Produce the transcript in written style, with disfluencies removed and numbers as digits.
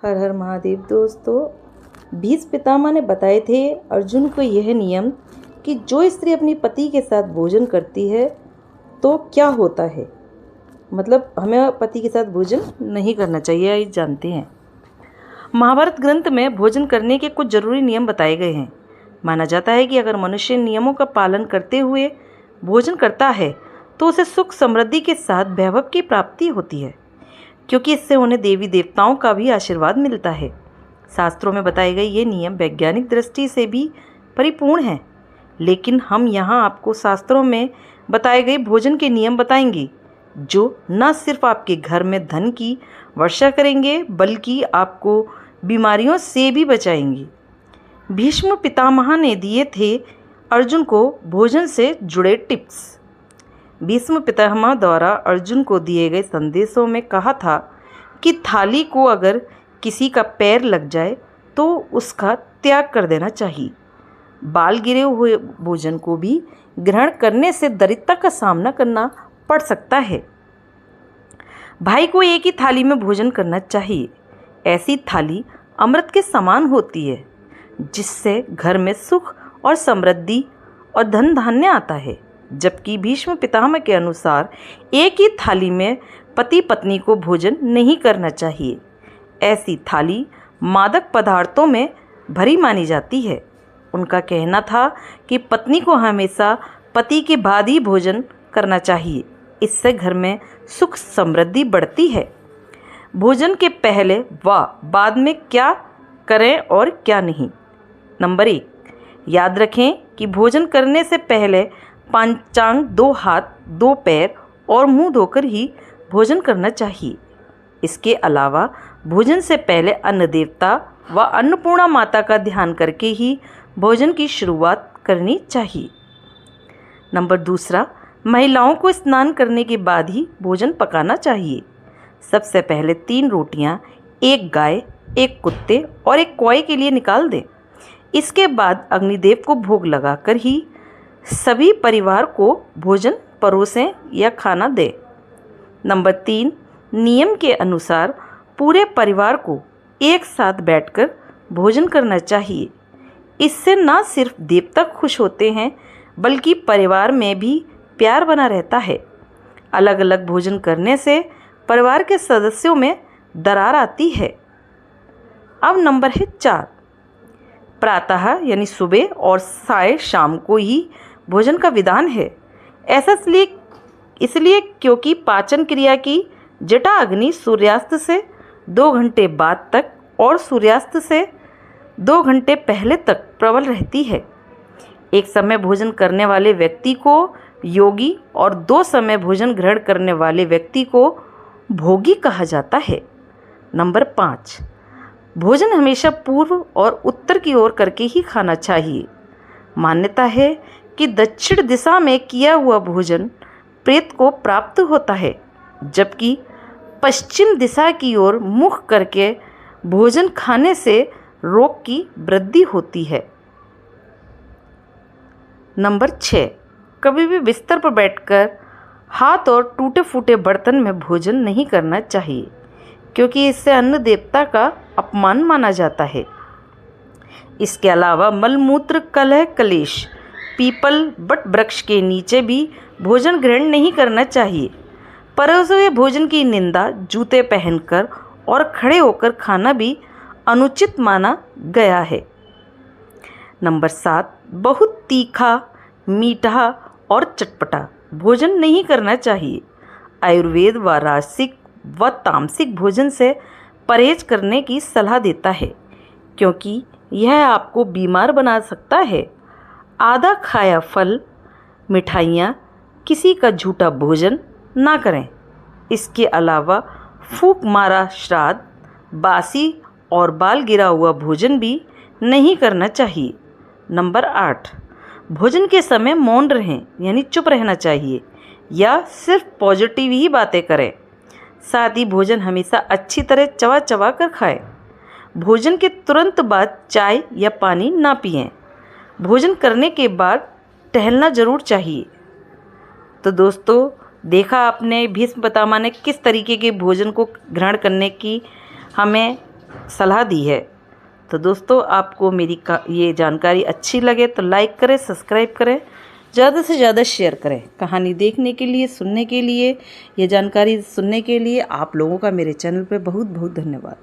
हर हर महादेव। दोस्तों, भीष्म पितामह ने बताए थे अर्जुन को यह नियम कि जो स्त्री अपनी पति के साथ भोजन करती है तो क्या होता है, मतलब हमें पति के साथ भोजन नहीं करना चाहिए। ये जानते हैं। महाभारत ग्रंथ में भोजन करने के कुछ जरूरी नियम बताए गए हैं। माना जाता है कि अगर मनुष्य नियमों का पालन करते हुए भोजन करता है तो उसे सुख समृद्धि के साथ वैभव की प्राप्ति होती है, क्योंकि इससे उन्हें देवी देवताओं का भी आशीर्वाद मिलता है। शास्त्रों में बताए गए ये नियम वैज्ञानिक दृष्टि से भी परिपूर्ण हैं, लेकिन हम यहाँ आपको शास्त्रों में बताए गए भोजन के नियम बताएंगे जो न सिर्फ आपके घर में धन की वर्षा करेंगे बल्कि आपको बीमारियों से भी बचाएंगे। भीष्म पितामह ने दिए थे अर्जुन को भोजन से जुड़े टिप्स। भीष्म पितामह द्वारा अर्जुन को दिए गए संदेशों में कहा था कि थाली को अगर किसी का पैर लग जाए तो उसका त्याग कर देना चाहिए। बाल गिरे हुए भोजन को भी ग्रहण करने से दरिद्रता का सामना करना पड़ सकता है। भाई को एक ही थाली में भोजन करना चाहिए। ऐसी थाली अमृत के समान होती है, जिससे घर में सुख और समृद्धि और धन धान्य आता है। जबकि भीष्म पितामह के अनुसार एक ही थाली में पति पत्नी को भोजन नहीं करना चाहिए। ऐसी थाली मादक पदार्थों में भरी मानी जाती है। उनका कहना था कि पत्नी को हमेशा पति के बाद ही भोजन करना चाहिए, इससे घर में सुख समृद्धि बढ़ती है। भोजन के पहले व बाद में क्या करें और क्या नहीं। नंबर 1, याद रखें कि भोजन करने से पहले पंचांग 2 हाथ 2 पैर और मुंह धोकर ही भोजन करना चाहिए। इसके अलावा भोजन से पहले अन्न देवता व अन्नपूर्णा माता का ध्यान करके ही भोजन की शुरुआत करनी चाहिए। नंबर 2, महिलाओं को स्नान करने के बाद ही भोजन पकाना चाहिए। सबसे पहले 3 रोटियां, 1 गाय, 1 कुत्ते और 1 कौवे के लिए निकाल दें। इसके बाद अग्निदेव को भोग लगाकर ही सभी परिवार को भोजन परोसें या खाना दें। नंबर 3, नियम के अनुसार पूरे परिवार को एक साथ बैठकर भोजन करना चाहिए। इससे न सिर्फ देवता खुश होते हैं बल्कि परिवार में भी प्यार बना रहता है। अलग अलग भोजन करने से परिवार के सदस्यों में दरार आती है। अब नंबर है 4, प्रातः यानी सुबह और साय शाम को ही भोजन का विधान है। ऐसा इसलिए क्योंकि पाचन क्रिया की जटा अग्नि सूर्यास्त से 2 घंटे बाद तक और सूर्यास्त से 2 घंटे पहले तक प्रबल रहती है। एक समय भोजन करने वाले व्यक्ति को योगी और 2 समय भोजन ग्रहण करने वाले व्यक्ति को भोगी कहा जाता है। नंबर 5, भोजन हमेशा पूर्व और उत्तर की ओर करके ही खाना चाहिए। मान्यता है कि दक्षिण दिशा में किया हुआ भोजन प्रेत को प्राप्त होता है, जबकि पश्चिम दिशा की ओर मुख करके भोजन खाने से रोग की वृद्धि होती है। नंबर 6, कभी भी बिस्तर पर बैठकर हाथ और टूटे फूटे बर्तन में भोजन नहीं करना चाहिए, क्योंकि इससे अन्न देवता का अपमान माना जाता है। इसके अलावा मलमूत्र, कलह, कलेश, पीपल, बट वृक्ष के नीचे भी भोजन ग्रहण नहीं करना चाहिए। परोसे हुए भोजन की निंदा जूते पहनकर और खड़े होकर खाना भी अनुचित माना गया है। नंबर 7, बहुत तीखा, मीठा और चटपटा भोजन नहीं करना चाहिए। आयुर्वेद व राजसिक व तामसिक भोजन से परहेज करने की सलाह देता है, क्योंकि यह आपको बीमार बना सकता है। आधा खाया फल, मिठाइयाँ, किसी का झूठा भोजन ना करें। इसके अलावा फूंक मारा श्राद्ध, बासी और बाल गिरा हुआ भोजन भी नहीं करना चाहिए। नंबर 8, भोजन के समय मौन रहें, यानी चुप रहना चाहिए या सिर्फ पॉजिटिव ही बातें करें। साथ ही भोजन हमेशा अच्छी तरह चबा चबा कर खाएं। भोजन के तुरंत बाद चाय या पानी ना पिएं। भोजन करने के बाद टहलना जरूर चाहिए। तो दोस्तों, देखा आपने भीष्म पितामह ने किस तरीके के भोजन को ग्रहण करने की हमें सलाह दी है। तो दोस्तों, आपको मेरी ये जानकारी अच्छी लगे तो लाइक करें, सब्सक्राइब करें, ज़्यादा से ज़्यादा शेयर करें। कहानी देखने के लिए, सुनने के लिए, ये जानकारी सुनने के लिए आप लोगों का मेरे चैनल पे बहुत बहुत धन्यवाद।